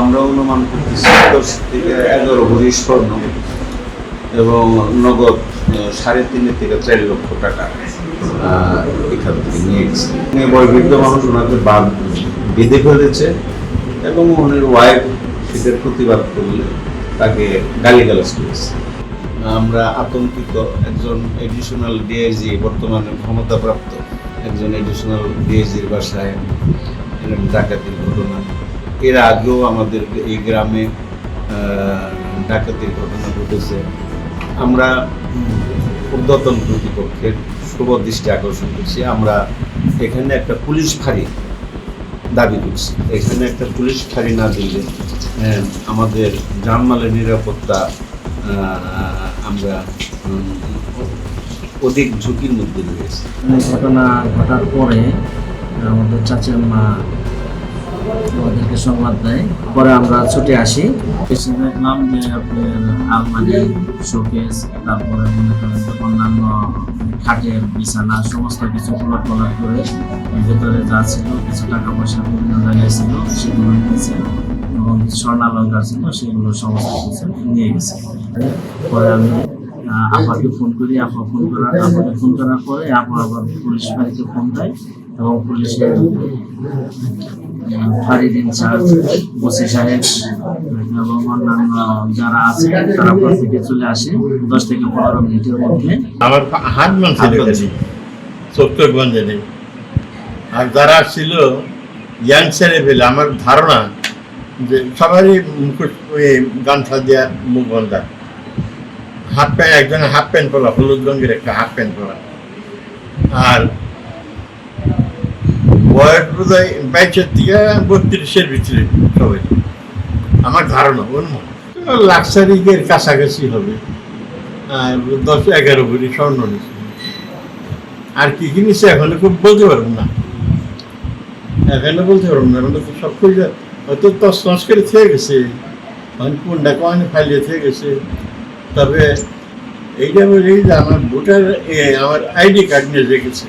আমরা অনুমান করতেছি 10 থেকে 11 ভরি স্বর্ণ এবং নগদ 3.5 থেকে 4 লক্ষ টাকা এখান থেকে নিয়ে গেছে। বয়োবৃদ্ধ মানুষ ওনাকে বেঁধে ফেলেছে এবং ওনার ওয়াইফ সেটার প্রতিবাদ করলে তাকে গালিগালাজ করেছে। আমরা আতঙ্কিত। একজন এডিশনাল ডিআইজি, বর্তমানে ক্ষমতাপ্রাপ্ত একজন এডিশনাল ডিআইজির বাসায় ডাকাতির ঘটনা, এর আগেও আমাদের এই গ্রামে ডাকাতির ঘটনা ঘটেছে। আমরা ঊর্ধ্বতন কর্তৃপক্ষের শুভ দৃষ্টি আকর্ষণ করছি। আমরা এখানে একটা পুলিশ ফাঁড়ি দাবি করছি। এখানে একটা পুলিশ ফাঁড়ি না দিলে আমাদের জানমালের নিরাপত্তা আমরা অধিক ঝুঁকির মধ্যে রয়েছে। ঘটনা ঘটার পরে আমাদের চাচাম্মা আমাদেরকে সংবাদ দেয়, পরে আমরা ছুটে আসি। এসে দেখলাম যে আপনার আলমারি, শোকেস, তারপরে মনে করেন অন্যান্য খাটের বিছানা সমস্ত কিছু উলট পালট করে ভেতরে যা ছিল কিছু টাকা পয়সা বিভিন্ন জায়গায় ছিল সেগুলো নিয়েছে এবং স্বর্ণালঙ্কার ছিল সেগুলো সমস্ত কিছু নিয়ে গেছে। পরে আমি আপাকে ফোন করি, আপাকে ফোন করার পরে আপা আবার পুলিশ ফাঁড়িতে ফোন দেয় এবং পুলিশের ফাঁড়ির ইনচার্জ ওসি সাহেব এবং অন্যান্য যারা আছে তারা থেকে চলে আসে 10 থেকে 15 মিনিটের মধ্যে। আমার হাত মানছে চট্টগ্রামে নেই, আর যারা ছিল ইয়াং ছেলে পেলে আমার ধারণা যে সবারই মুকুট গামছা দেওয়া মুখ বন্ধা, হাফ প্যান্ট, একজনের হাফ প্যান্ট পরা, হলুদ রঙের একটা হাফ প্যান্ট পরা, আর বয়স বোধ হয় 22 থেকে 32-এর ভিতরে সবাই। আমার ধারণা অনুমান লাক্সারিকের কাছাকাছি হবে, আর 10-11 ভরি স্বর্ণ নিচ্ছে। আর কি কি নিচ্ছে এখনো খুব বলতে পারবো না, এখন তো সব কিছু হয়তো তস করে থেকে গেছে, কোনটা কয়নি ফাইলিয়ে থেকে গেছে। তবে এইটা বলি যে আমার ভোটার আমার আইডি কার্ড নিয়ে রেখেছে,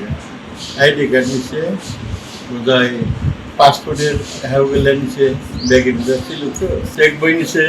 আইডি কার্ড নিচ্ছে, বোধহয় পাসপোর্টের হ্যাঁ নিচ্ছে, ব্যাগের ছিল তো চেক বই নিচ্ছে।